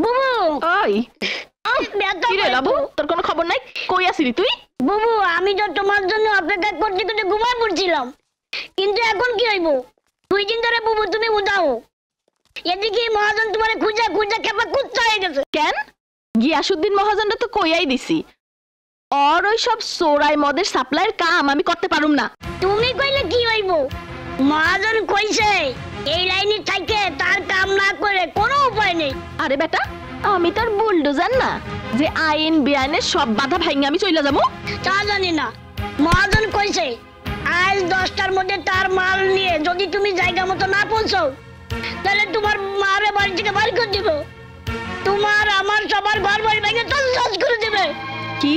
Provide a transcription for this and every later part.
বুবু ওই কি রে লাবু, তোর কোনো খবর নাই? কই আসিলি তুই? বুবু আমি তো তোমার জন্য অপেক্ষা করতে করতে ঘুমায় পড়ছিলাম, কিন্তু এখন কি হইব? 2 দিন ধরে বুবু তুমি উদাও, এদিকে মহাজন তোমার খুঁজা খুঁজা কেমন কুত্তা হয়ে গেছে। কেন? গিয়াসউদ্দিন মহাজনটা তো কইয়াই দিছি, আর ওই সব সোরাই মদের সাপ্লাইয়ের কাম আমি করতে পারুম না। তুমি কইলে কি হইব? মহাজন কইছে এই লাইনে থাইকে তার কাম না করে কোনো উপায় নেই। আরে বেটা, আমি তার বুলডোজার না যে আইন বেআইনের সব বাধা ভাঙে আমি চলে যাবো। তা জানি না, মহাজন কইছে আজ 10টার মধ্যে তার মাল নিয়ে যদি তুমি জায়গা মতো না পৌঁছাও তাহলে তোমার মারে বাড়ি থেকে বাড়ি করে দিব, তোমার আমার সবার ঘর বাড়ি ভেঙে তছনছ করে দেবে। কি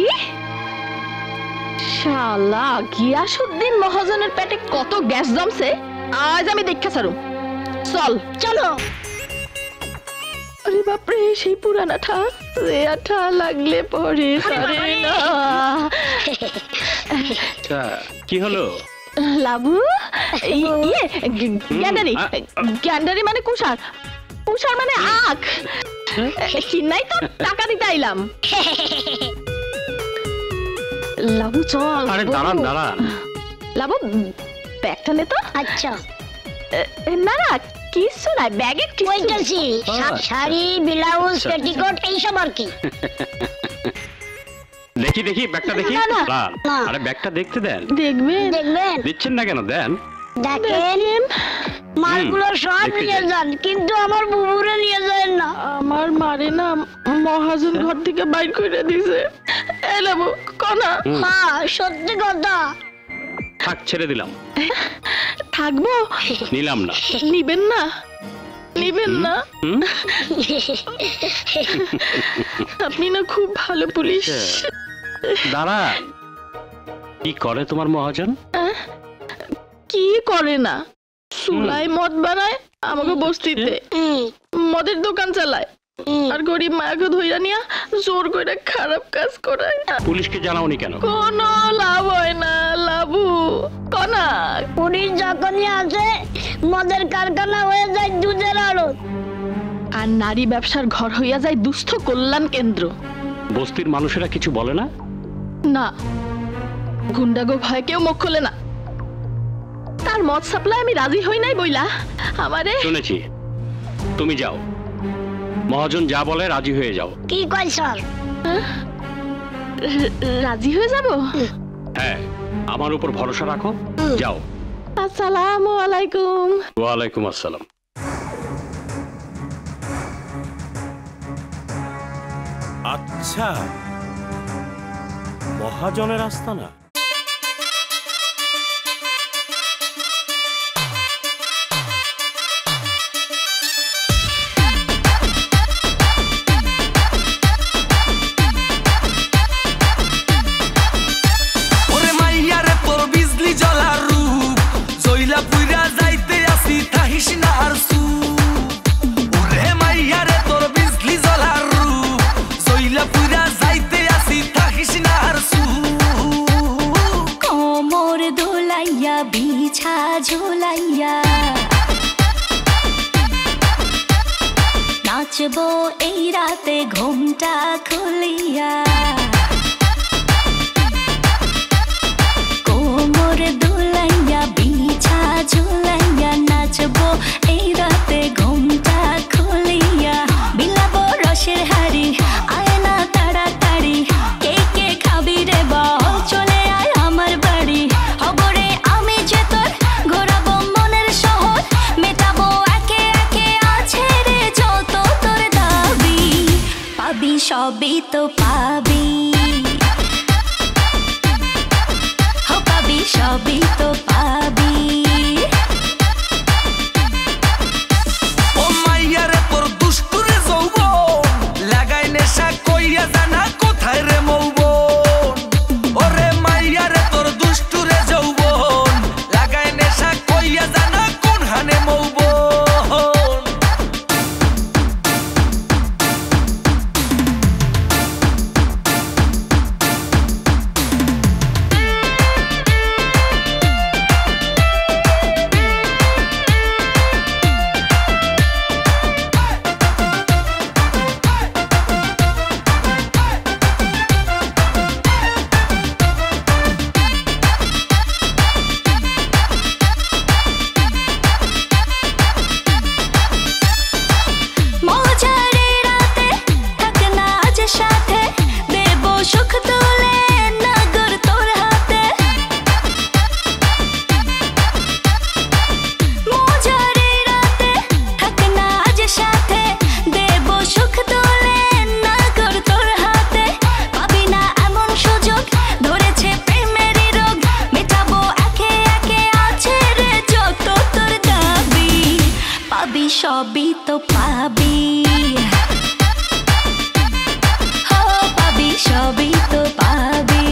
শালা, গিয়াসউদ্দিন মহাজনের পেটে কত গ্যাস জমছে আজ আমি দেখা ছাড়ুম। চল চলো। আরে বাপরে, সেই পুরানাটা রে, আঠা লাগলে পরে সারে না। কি হলো লাবু? ইয়ে গ্যান্ডারি, গ্যান্ডারি মানে কুষার, কুষার মানে আখ। চিন্নাই তো টাকা দিতে আইলাম। লাবু চল। আরে দাঁড়ান দাঁড়ান। লাবু ব্যাগটা নে তো। আচ্ছা। না না কিছু নাই, ব্যাগে কইতাছি শাড়ি ব্লাউজ পেটিকোট এইসব আর কি। দেখি দেখি ব্যাগটা দেখি। আরে ব্যাগটা দেখতে দেন। দেখবেন? দেখবেন। দিচ্ছেন না কেন? দেন। দেখেন মালগুলো সব নিয়ে যান, কিন্তু আমার বুবুরে নিয়ে যান না। আমার মারে না মহাজন ঘর থেকে বাইর করে দিয়েছে। এই লাবু কোনা? হ্যাঁ সত্যি কথা। থাক, ছেড়ে দিলাম। থাকবো? নিলাম না। নিবেন না? নিবেন না? আপনি না খুব ভালো পুলিশ। দাঁড়া, কি করে তোমার মহাজন? কি করে না, চুলায় মদ বানায় আমাকে বস্তিতে, মদের দোকান চালায়, আর গরিব মায়াকে ধইরা নিয়া জোর করে খারাপ কাজ করায়। পুলিশকে জানাওনি কেন? কোনো লাভ হয় না লাবু। কোনা পুলিশ যখনই আসে মদের কারখানা হয়ে যায় দুধের আড়ত, আর নারী ব্যবসার ঘর হইয়া যায় দুস্থ কল্যাণ কেন্দ্র। বস্তির মানুষেরা কিছু বলে না? না, গুন্ডাগো ভয় কেউ মুখ খোলে না। তার মদ সাপ্লাই আমি রাজি হই নাই বইলা আমারে। শুনেছি, তুমি যাও, মহাজন যা বলে রাজি হয়ে যাও। কি কয় স্যার? রাজি হয়ে যাব? হ্যাঁ, আমার উপর ভরসা রাখো, যাও। আসসালামু আলাইকুম। ওয়ালাইকুম আসসালাম। আচ্ছা, মহাজনের আস্তানা। নাচবো এই রাতে ঘুমটা খুলিয়া, কোমর দুলাইয়া বিছা ঝুলাইয়া, নাচবো এই রাতে ঘুমটা খুলিয়া, বিলাবো রসের হাড়ি আয় না তাড়াতাড়ি, কে কে খাবি রে বল চলে আয় আমার বাড়ি, হবরে আমি যে তোর ঘোরাবো মনের শহর, মেটাবো একে একে আছে রে যত তোর দাবি, পাবি সবই তো পাবি, হো পাবি সবই তো পাবি। ও মাইয়া রে তোর দুষ্টুরে যৌবন, লাগাই নেশা কইয়া জানা কোথায় রে মৌবন, ওরে মাইয়া রে তোর দুষ্টুরে যৌবন, লাগাই নেশা কইয়া জানা কোন হানে মৌবন। সবই তো পাবি, ও পাবি সবই তো পাবি।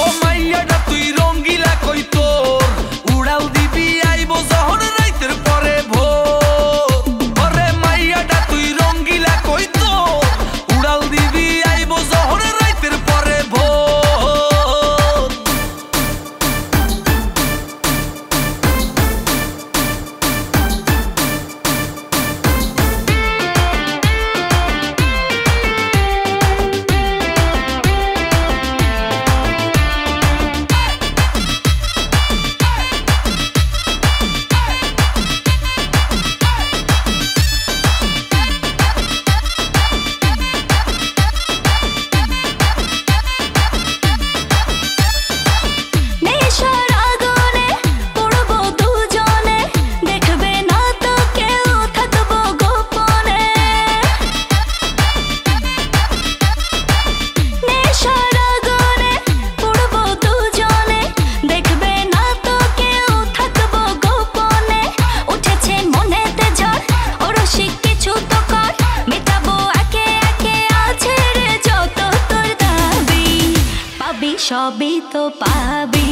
ও মাইয়াটা তুই রঙ্গিলা কই তোর উড়াল দিবি আইবো যখন রাইতের পরে ভোর। ওরে মাইয়াটা তুই রঙ্গিলা কই তোর উড়াল দিবি আইবো যখন রাইতের পরে ভোর। নেশার আগুনে পড়বো দুজনে, দেখবে না তো কেউ, থাকবো গোপনে। নেশার আগুনে পড়বো দুজনে, দেখবে না তো কেউ, থাকবো গোপনে। উঠেছে মনেতে ঝড়, ও রসিক কিছু তো কর, মেটাবো একে একে আছে রে যত তোর দাবি। পাবি সবই তো পাবি,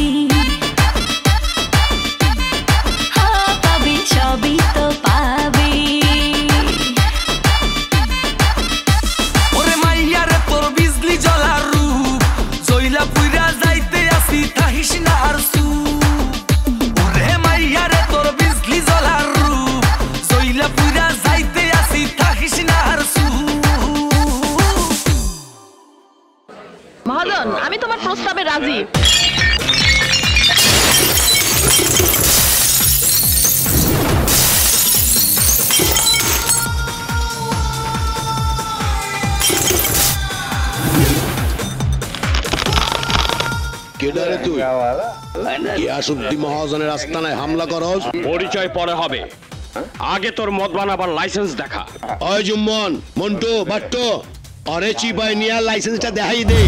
হ্যাঁ পাবি সবই তো পাবি। ওরে মাইয়ারে তোর বিজলি জ্বলার রূপ, জইলা পুইরা যাইতে আসি তাহিস না আর সুপ। ওরে মাইয়ারে তোর বিজলি জ্বলার রূপ, জইলা পুইরা যাইতে আসি তাহিস না আর সুপ। মহাজন, আমি তোমার প্রস্তাবে রাজি। কেডারে তুই? গিয়াসউদ্দি মহাজনের আস্তানায় হামলা করস? পরিচয় পরে হবে, আগে তোর মদ বানাবার লাইসেন্স দেখা। ওই জুম্মন, মন্টু, বাট্টু, অরে চিপাই নিয়া লাইসেন্সটা দেখাই দে।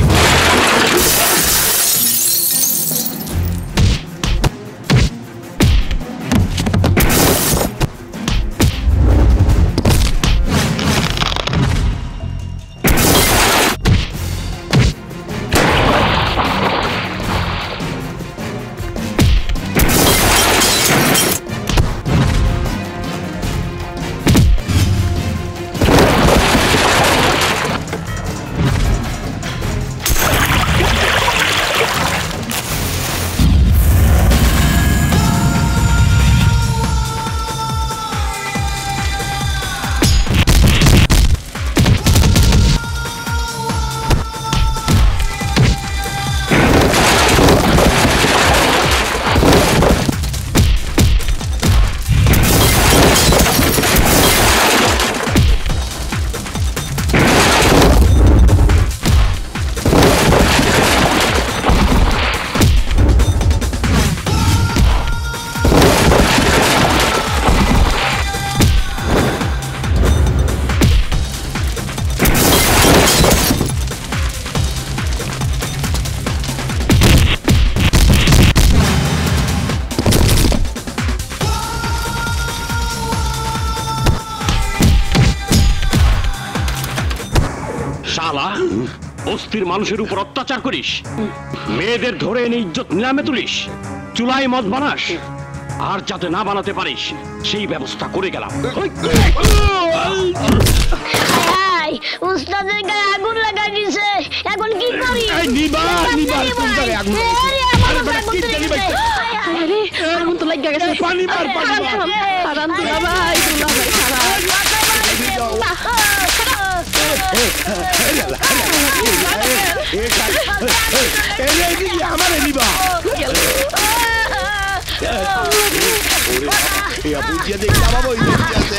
শালা, বস্তির মানুষের উপর অত্যাচার করিস, মেয়েদের ধরে এনে ইজ্জত নিলামে তুলিস, চুলাই মদ বানাস, আর যাতে না বানাতে পারিস সেই ব্যবস্থা করে গেলাম। এই, উস্তাদের গায়ে আগুন লাগাই দিছে, এখন কি করি? আরে আগুন তো লাগিয়া গেছে। হারান দুলা ভাই, দুলা ভাই আমার নিবা বুঝিয়ে দেখি আমার বই আছে।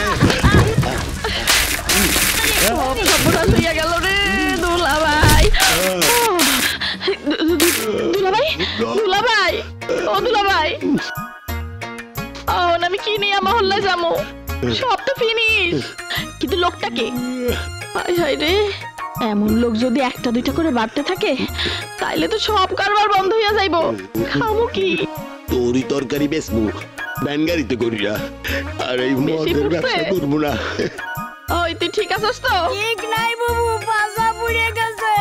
হইয়া গেল রে দুলা ভাই। দুলা ভাই, দুলা ভাই, ও দুলা ভাই, আমি কি নিয়ে মহল্লায় যাবো? সব তো ফিনিশ, কিন্তু লোকটাকে হায় হায় রে, এমন লোক যদি একটা দুইটা করে বাড়তে থাকে তাইলে তো সব কারবার বন্ধ হইয়া যাইবো। খামু কি? তোরই তরকারি বেচবো, ব্যান গাড়িতে করিয়া আর এই বেশি মদের পড়ছে? ব্যবসা করবো না। ওই তুই ঠিক আছিস তো? ঠিক নাই বাবু, পাছা পুড়ে গেছে।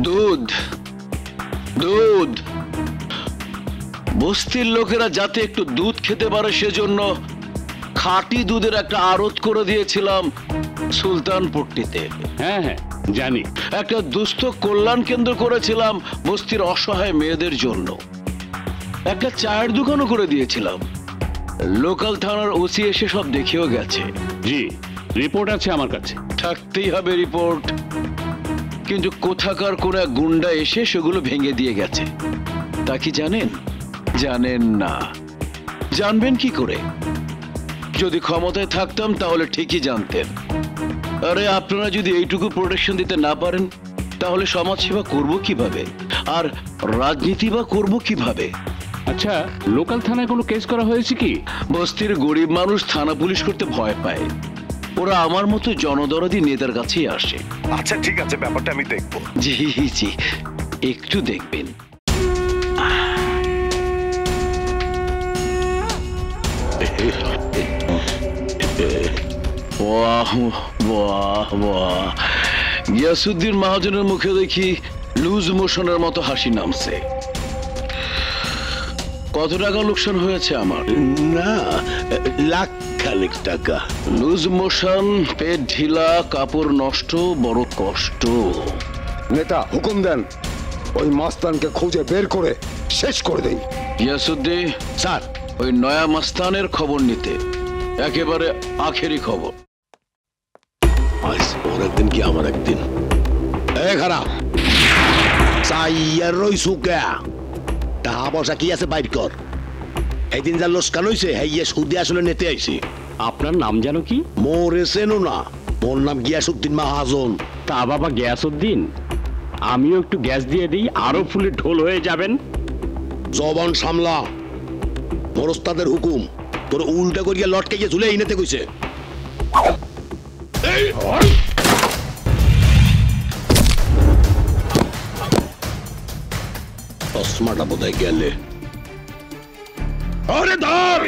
দুধ দুধ বস্তির লোকেরা যাতে একটু দুধ খেতে পারে সেজন্য খাঁটি দুধের একটা আড়ত করে দিয়েছিলাম সুলতানপট্টিতে। হ্যাঁ হ্যাঁ জানি। একটা দুস্থ কল্যাণ কেন্দ্র করেছিলাম বস্তির অসহায় মেয়েদের জন্য। একটা চায়ের দোকানও করে দিয়েছিলাম। লোকাল থানার ওসি এসে সব দেখেও গেছে। জি, রিপোর্ট আছে আমার কাছে। থাকতেই হবে রিপোর্ট, কিন্তু কোথাকার কোন এক গুন্ডা এসে সেগুলো ভেঙে দিয়ে গেছে। তা কি জানেন? জানেন না। জানবেন কি করে? যদি ক্ষমতায় থাকতাম তাহলে ঠিকই জানতেন। আরে আপনারা যদি এইটুকু প্রোটেকশন দিতে না পারেন তাহলে সমাজ সেবা করবো কিভাবে, আর রাজনীতি বা করবো কিভাবে? আচ্ছা, লোকাল থানায় কোনো কেস করা হয়েছে কি? বস্তির গরিব মানুষ থানা পুলিশ করতে ভয় পায়। ওরা আমার মতো জনদরদি নেতার কাছেই আসে। আচ্ছা ঠিক আছে, ব্যাপারটা আমি দেখবো। জি জি, একটু দেখবেন। বাহ বাহ বাহ, গিয়াসউদ্দিন মহাজনের মুখে দেখি লুজ মোশনের মতো হাসি নামছে। কত টাকা লোকসান হয়েছে আমার? না, লাখ খানেক টাকা। লুজ মোশন, পেট ঢিলা, কাপড় নষ্ট, বড় কষ্ট। নেতা হুকুম দেন, ওই মাস্তানকে খুঁজে বের করে শেষ করে দেই। গিয়াসউদ্দিন স্যার, ওই নয়া মাস্তানের খবর নিতে, একেবারে আখেরি খবর। আজ ওর একদিন কি আমার একদিন। এ খারাপ চাইয়ার রইছু কে? টাকা পয়সা কি আছে বাইর কর। এইদিন যা লোসকান হইছে হেইয়ে সুদে আসলে নিতে আইছি। আপনার নাম জানো কি? মোরে চেনো না? মোর নাম গিয়াসউদ্দিন মাহাজন। তা বাবা গিয়াসউদ্দিন, আমিও একটু গ্যাস দিয়ে দিই, আরো ফুলে ঢোল হয়ে যাবেন। জবান সামলা, মোর ওস্তাদের হুকুম। তোর উল্টা করিয়া লটকে গিয়ে ঝুলে ইনেতে কইছে। চশমাটা বোধহয় গেলে। আরে ধর!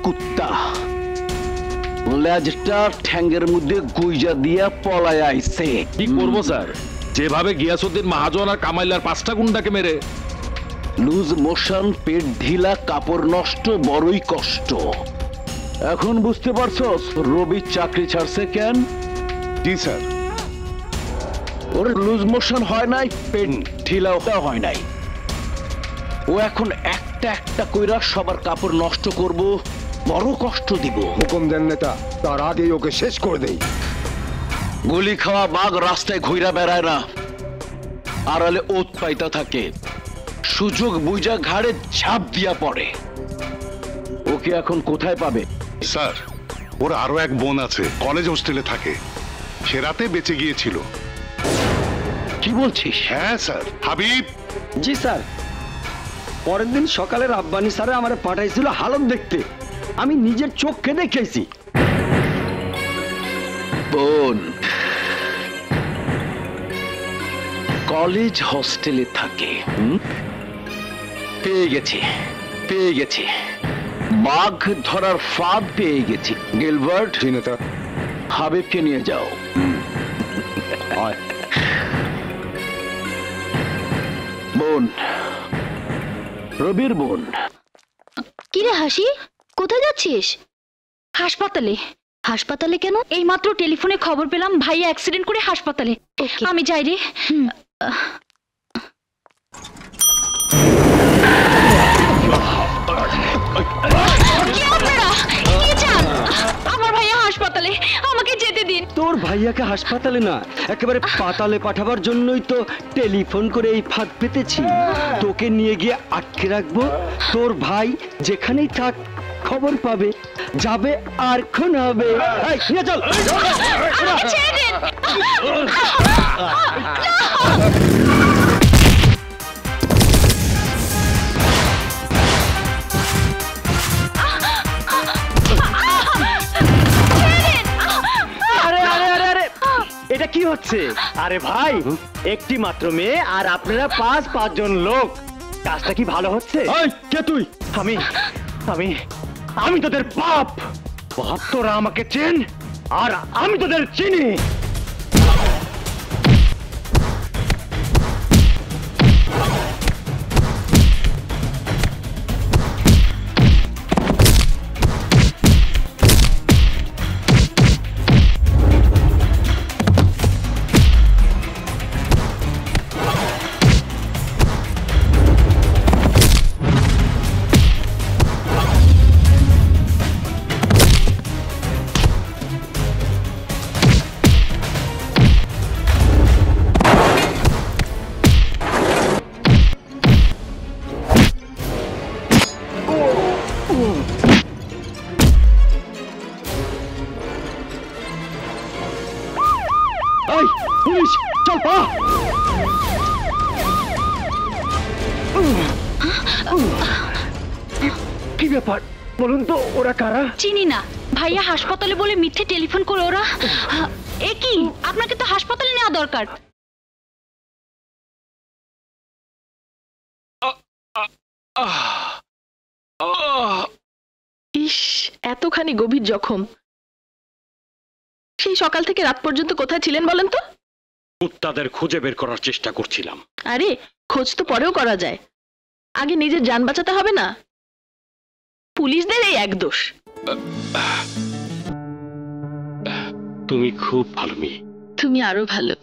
কুত্তা লেজটা ঠ্যাঙ্গের মধ্যে গুইজা দিয়া পলায় আইছে। কি করবো স্যার? যেভাবে গিয়াসউদ্দিন মহাজন আর কামাইলার 5টা গুন্ডাকে মেরে। লুজ মোশন, পেট ঢিলা, কাপড় নষ্ট, বড়ই কষ্ট। এখন বুঝতে পারছস রবি চাকরি ছাড়ছে কেন? জি স্যার। ওর লুজ মোশন হয় নাই, পেট ঢিলাও হয় নাই। ও এখন একটা একটা কইরা সবার কাপড় নষ্ট করব, বড় কষ্ট দিব। হুকুম দেন নেতা, তার আগেই ওকে শেষ করে দেই। গুলি খাওয়া বাঘ রাস্তায় ঘুরা বেড়ায় না, আড়ালে ওত পাইতা থাকে। সুযোগ বুঝা ঘাড়ে ঝাঁপ দিয়া পড়ে। ওকে এখন কোথায় পাবে? স্যার, ওর আরো এক বোন আছে, কলেজ হোস্টেলে থাকে। সে রাতে বেঁচে গিয়েছিল। কি বলছিস? হ্যাঁ স্যার। হাবিব। জি স্যার। পরের দিন সকালে রাব্বানি স্যারে আমারে পাঠাইছিল হালত দেখতে। আমি নিজের চোখে দেখেছি। বোন কলেজ হস্টেলে থাকে। পেয়ে গেছি বাঘ ধরার ফাঁদ পেয়ে গেছি। গিলবার্ট, হাবিবকে নিয়ে যাও। বোন, রবির বোন। কিরে হাসি, কোথায় যাচ্ছিস? হাসপাতালে। হাসপাতালে কেন? এইমাত্র টেলিফোনে খবর পেলাম ভাইয়া অ্যাক্সিডেন্ট করে হাসপাতালে। আমি যাই রে। আমার ভাইয়া হাসপাতালে, আমাকে যেতে দিন। তোর ভাইয়াকে হাসপাতালে না, একেবারে পাতালে পাঠাবার জন্যই তো টেলিফোন করে এই ফাঁদ পেতেছি। তোকে নিয়ে গিয়ে আটকে রাখবো, তোর ভাই যেখানেই থাক খবর পাবে, যাবে আর খুন হবে। এই, নিয়ে চল। এটা কি হচ্ছে? আরে ভাই, একটি মাত্র মেয়ে আর আপনারা পাঁচজন লোক, কাজটা কি ভালো হচ্ছে? কে তুই? আমি তোদের বাপ। তোরা আমাকে চেন আর আমি তোদের চিনি। পুলিশ, চল পা। কি ব্যাপার বলুন তো, ওরা কারা? চিনি না। ভাইয়া হাসপাতালে বলে মিথ্যে টেলিফোন করে ওরা। এ কি, আপনাকে তো হাসপাতালে নেওয়া দরকার। ইস, এতখানি গভীর জখম। সেই সকাল থেকে রাত পর্যন্ত কোথায় ছিলেন বলেন তো? কুত্তাদের খুঁজে বের করার চেষ্টা করছিলাম। আরে, খোঁজ তো পরেও করা যায়, আগে নিজের জান বাঁচাতে হবে না? পুলিশদের এই এক দোষ। তুমি খুব ভালো মেয়ে। তুমি আরো ভালো।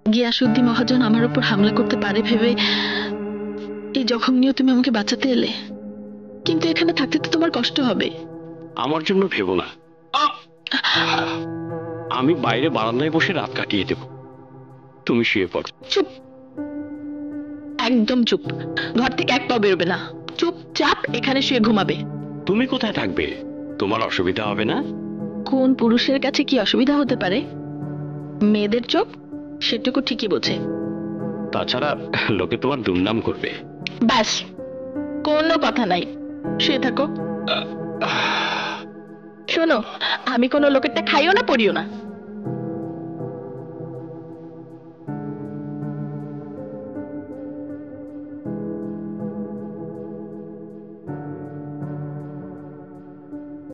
গিয়াসউদ্দিন মহাজন আমার উপর হামলা করতে পারে ভেবে এই জখম নিয়েও তুমি আমাকে বাঁচাতে এলে, কিন্তু এখানে থাকতে তো তোমার কষ্ট হবে। আমার জন্য ভেবো না, আমি বাইরে বারান্দায় বসে রাত কাটিয়ে দেব। তুমি শুয়ে পড়ো। চুপ, একদম চুপ। ঘর থেকে এক পা বেরোবে না, চুপচাপ এখানে শুয়ে ঘুমাবে। তুমি কোথায় থাকবে? তোমার অসুবিধা হবে না? কোন পুরুষের কাছে কি অসুবিধা হতে পারে? মেয়েদের চোখ সেটুকু ঠিকই বোঝে। তাছাড়া লোকে তোমার দুর্নাম করবে। ব্যাস, কোনো কথা নাই, শুয়ে থাকো। শোনো, আমি কোনো লোকেরটা খাইও না, পড়িও না।